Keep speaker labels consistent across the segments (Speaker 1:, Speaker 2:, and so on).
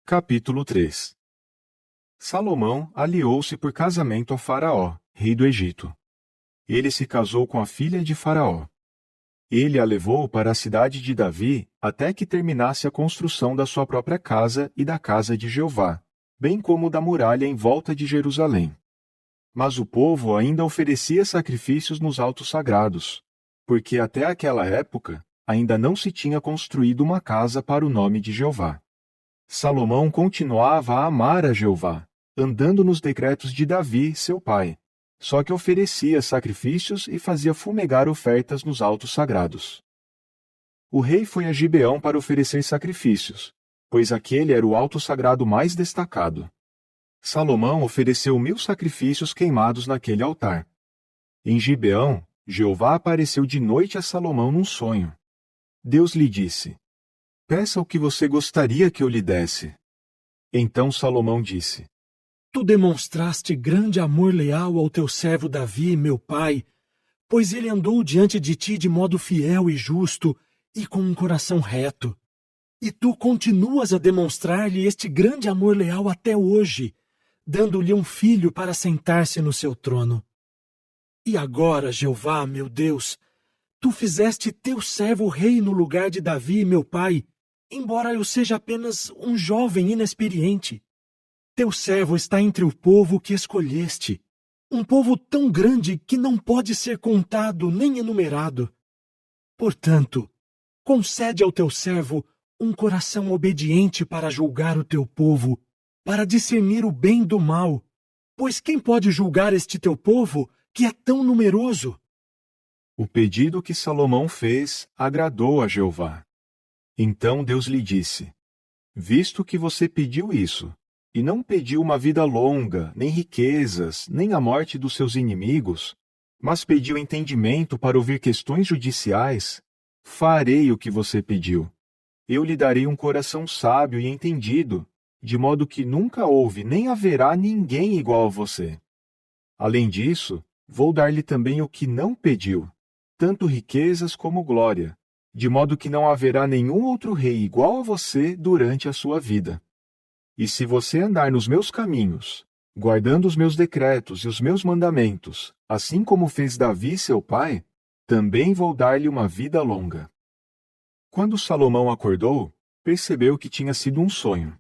Speaker 1: Capítulo 3. Salomão aliou-se por casamento a Faraó, rei do Egito. Ele se casou com a filha de Faraó. Ele a levou para a cidade de Davi até que terminasse a construção da sua própria casa e da casa de Jeová, bem como da muralha em volta de Jerusalém. Mas o povo ainda oferecia sacrifícios nos altos sagrados, porque até aquela época ainda não se tinha construído uma casa para o nome de Jeová. Salomão continuava a amar a Jeová, andando nos decretos de Davi, seu pai, só que oferecia sacrifícios e fazia fumegar ofertas nos altos sagrados. O rei foi a Gibeão para oferecer sacrifícios, pois aquele era o alto sagrado mais destacado. Salomão ofereceu 1000 sacrifícios queimados naquele altar. Em Gibeão, Jeová apareceu de noite a Salomão num sonho. Deus lhe disse: "Peça o que você gostaria que eu lhe desse." Então Salomão disse:
Speaker 2: Tu demonstraste grande amor leal ao teu servo Davi, meu pai, pois ele andou diante de ti de modo fiel e justo e com um coração reto. E tu continuas a demonstrar-lhe este grande amor leal até hoje, dando-lhe um filho para sentar-se no seu trono. E agora, Jeová, meu Deus, tu fizeste teu servo rei no lugar de Davi, meu pai, embora eu seja apenas um jovem inexperiente. Teu servo está entre o povo que escolheste, um povo tão grande que não pode ser contado nem enumerado. Portanto, concede ao teu servo um coração obediente para julgar o teu povo, para discernir o bem do mal, pois quem pode julgar este teu povo, que é tão numeroso?
Speaker 1: O pedido que Salomão fez agradou a Jeová. Então Deus lhe disse: "Visto que você pediu isso, e não pediu uma vida longa, nem riquezas, nem a morte dos seus inimigos, mas pediu entendimento para ouvir questões judiciais, farei o que você pediu. Eu lhe darei um coração sábio e entendido, de modo que nunca houve nem haverá ninguém igual a você. Além disso, vou dar-lhe também o que não pediu, tanto riquezas como glória, de modo que não haverá nenhum outro rei igual a você durante a sua vida. E se você andar nos meus caminhos, guardando os meus decretos e os meus mandamentos, assim como fez Davi seu pai, também vou dar-lhe uma vida longa." Quando Salomão acordou, percebeu que tinha sido um sonho.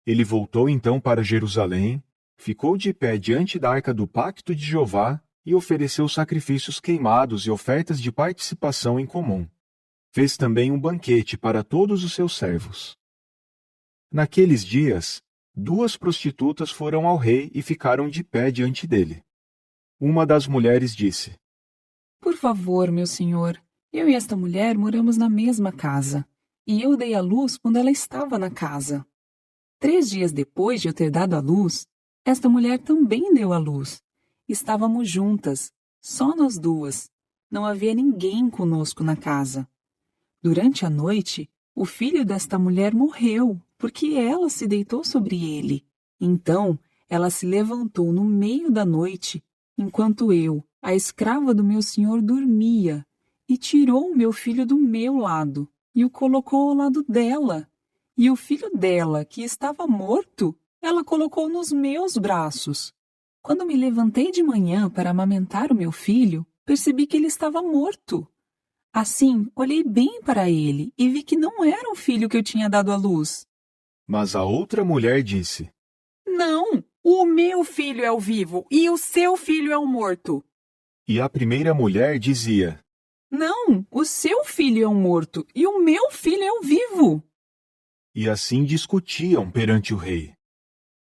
Speaker 1: Ele voltou então para Jerusalém, ficou de pé diante da arca do pacto de Jeová e ofereceu sacrifícios queimados e ofertas de participação em comum. Fez também um banquete para todos os seus servos. Naqueles dias, 2 prostitutas foram ao rei e ficaram de pé diante dele. Uma das mulheres disse:
Speaker 3: "Por favor, meu senhor, eu e esta mulher moramos na mesma casa, e eu dei à luz quando ela estava na casa. 3 dias depois de eu ter dado à luz, esta mulher também deu à luz. Estávamos juntas, só nós 2. Não havia ninguém conosco na casa. Durante a noite, o filho desta mulher morreu, porque ela se deitou sobre ele. Então, ela se levantou no meio da noite, enquanto eu, a escrava do meu senhor, dormia, e tirou o meu filho do meu lado, e o colocou ao lado dela. E o filho dela, que estava morto, ela colocou nos meus braços. Quando me levantei de manhã para amamentar o meu filho, percebi que ele estava morto. Assim, olhei bem para ele e vi que não era o filho que eu tinha dado à luz."
Speaker 1: Mas a outra mulher disse:
Speaker 3: "Não, o meu filho é o vivo e o seu filho é o morto."
Speaker 1: E a primeira mulher dizia:
Speaker 3: "Não, o seu filho é o morto e o meu filho é o vivo."
Speaker 1: E assim discutiam perante o rei.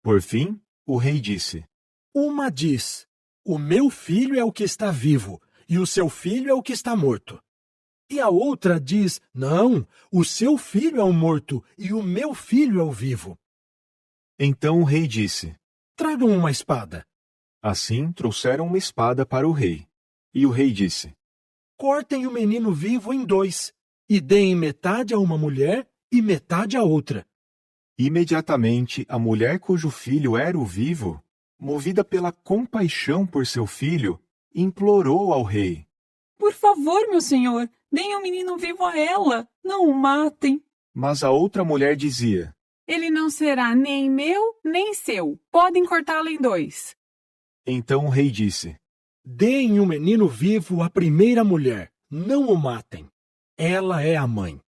Speaker 1: Por fim, o rei disse:
Speaker 2: Uma diz: O meu filho é o que está vivo, e o seu filho é o que está morto. E a outra diz: Não, o seu filho é o morto, e o meu filho é o vivo.
Speaker 1: Então o rei disse:
Speaker 2: Tragam uma espada.
Speaker 1: Assim trouxeram uma espada para o rei. E o rei disse:
Speaker 2: Cortem o menino vivo em 2, e deem metade a uma mulher e metade a outra.
Speaker 1: Imediatamente a mulher cujo filho era o vivo, movida pela compaixão por seu filho, implorou ao rei:
Speaker 3: "Por favor, meu senhor, deem o menino vivo a ela, não o matem."
Speaker 1: Mas a outra mulher dizia:
Speaker 3: Ele não será nem meu, nem seu. Podem cortá-lo em dois.
Speaker 1: Então o rei disse:
Speaker 2: Deem o menino vivo à primeira mulher, não o matem. Ela é a mãe.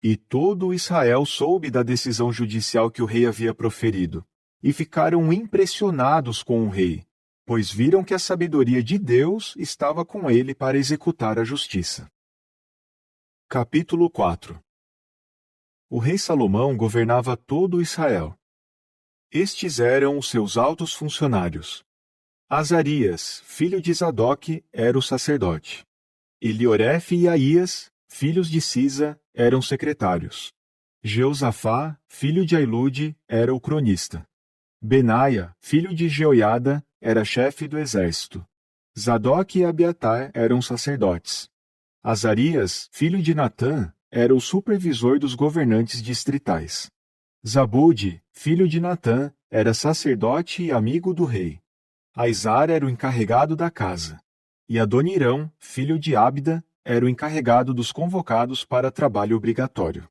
Speaker 1: E todo Israel soube da decisão judicial que o rei havia proferido, e ficaram impressionados com o rei, pois viram que a sabedoria de Deus estava com ele para executar a justiça. Capítulo 4. O rei Salomão governava todo Israel. Estes eram os seus altos funcionários. Azarias, filho de Zadok, era o sacerdote. Eliorefe e Aías, filhos de Cisa, eram secretários. Jeosafá, filho de Ailude, era o cronista. Benaia, filho de Jeoiada, era chefe do exército. Zadok e Abiatar eram sacerdotes. Azarias, filho de Natã, era o supervisor dos governantes distritais. Zabude, filho de Natã, era sacerdote e amigo do rei. Aizar era o encarregado da casa. E Adonirão, filho de Abda, era o encarregado dos convocados para trabalho obrigatório.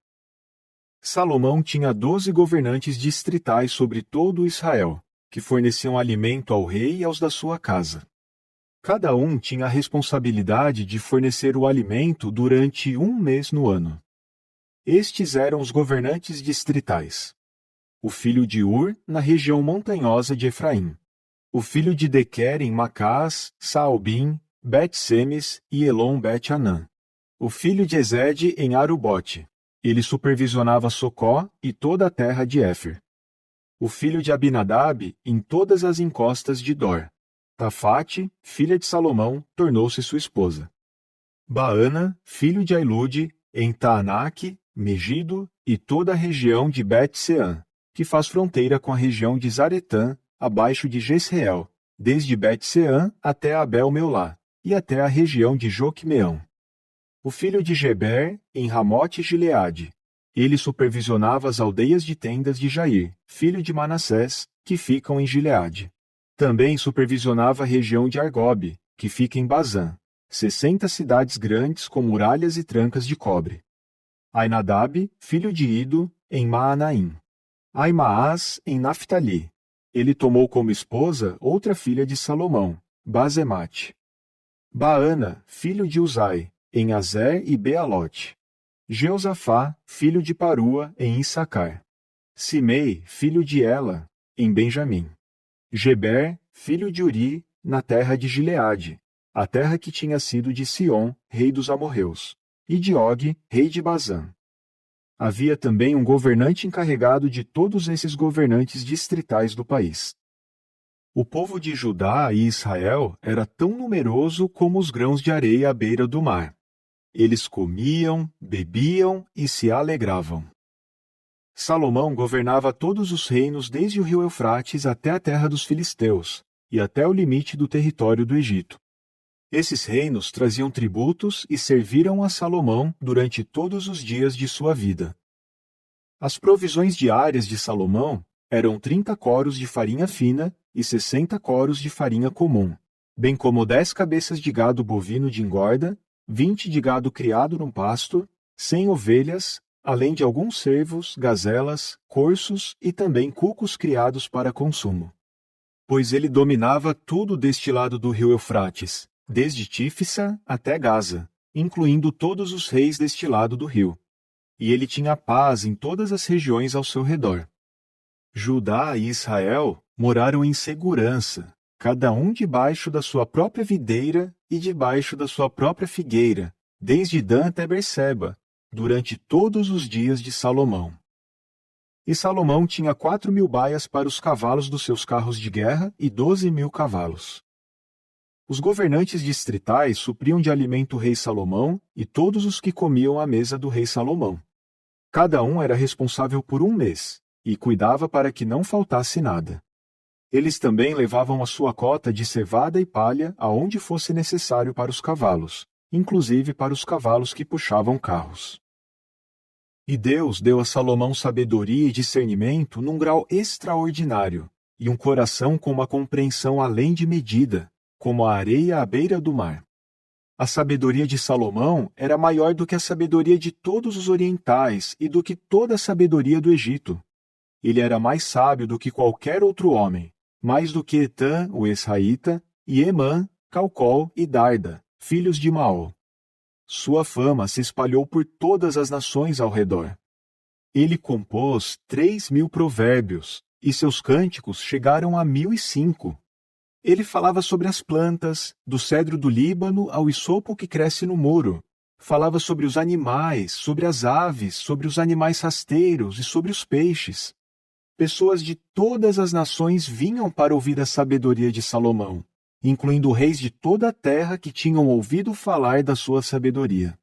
Speaker 1: Salomão tinha 12 governantes distritais sobre todo Israel, que forneciam alimento ao rei e aos da sua casa. Cada um tinha a responsabilidade de fornecer o alimento durante 1 mês no ano. Estes eram os governantes distritais. O filho de Ur, na região montanhosa de Efraim. O filho de Dequer em Macás, Saalbim, Bet-Semes e Elon Bet-Anã. O filho de Ezede em Arubote. Ele supervisionava Socó e toda a terra de Éfer. O filho de Abinadab em todas as encostas de Dor. Tafate, filha de Salomão, tornou-se sua esposa. Baana, filho de Ailude, em Taanaque, Megido e toda a região de Bet-Seã, que faz fronteira com a região de Zaretã, abaixo de Jezreel, desde Bet-Seã até Abel-Meolá, e até a região de Joquemeão. O filho de Geber, em Ramote-Gileade. Ele supervisionava as aldeias de tendas de Jair, filho de Manassés, que ficam em Gileade. Também supervisionava a região de Argobe, que fica em Bazã, 60 cidades grandes com muralhas e trancas de cobre. Ainadab, filho de Ido, em Maanaim. Aimaas, em Naftali. Ele tomou como esposa outra filha de Salomão, Bazemate. Baana, filho de Uzai, em Azer e Bealote. Jeosafá, filho de Parua, em Issacar. Simei, filho de Ela, em Benjamim. Geber, filho de Uri, na terra de Gileade, a terra que tinha sido de Sion, rei dos amorreus, e de Og, rei de Bazã. Havia também um governante encarregado de todos esses governantes distritais do país. O povo de Judá e Israel era tão numeroso como os grãos de areia à beira do mar. Eles comiam, bebiam e se alegravam. Salomão governava todos os reinos desde o rio Eufrates até a terra dos filisteus, e até o limite do território do Egito. Esses reinos traziam tributos e serviram a Salomão durante todos os dias de sua vida. As provisões diárias de Salomão eram 30 coros de farinha fina e 60 coros de farinha comum, bem como 10 cabeças de gado bovino de engorda, 20 de gado criado num pasto, 100 ovelhas, além de alguns cervos, gazelas, corços e também cucos criados para consumo. Pois ele dominava tudo deste lado do rio Eufrates, desde Tífisa até Gaza, incluindo todos os reis deste lado do rio. E ele tinha paz em todas as regiões ao seu redor. Judá e Israel moraram em segurança, cada um debaixo da sua própria videira e debaixo da sua própria figueira, desde Dan até Berseba, durante todos os dias de Salomão. E Salomão tinha 4.000 baias para os cavalos dos seus carros de guerra e 12.000 cavalos. Os governantes distritais supriam de alimento o rei Salomão e todos os que comiam à mesa do rei Salomão. Cada um era responsável por 1 mês, e cuidava para que não faltasse nada. Eles também levavam a sua cota de cevada e palha aonde fosse necessário para os cavalos, inclusive para os cavalos que puxavam carros. E Deus deu a Salomão sabedoria e discernimento num grau extraordinário, e um coração com uma compreensão além de medida, como a areia à beira do mar. A sabedoria de Salomão era maior do que a sabedoria de todos os orientais e do que toda a sabedoria do Egito, Ele era mais sábio do que qualquer outro homem, mais do que Etã, o Esraíta, e Emã, Calcol e Darda, filhos de Maó. Sua fama se espalhou por todas as nações ao redor. Ele compôs 3.000 provérbios, e seus cânticos chegaram a 1.005. Ele falava sobre as plantas, do cedro do Líbano ao isopo que cresce no muro. Falava sobre os animais, sobre as aves, sobre os animais rasteiros e sobre os peixes. Pessoas de todas as nações vinham para ouvir a sabedoria de Salomão, incluindo reis de toda a terra que tinham ouvido falar da sua sabedoria.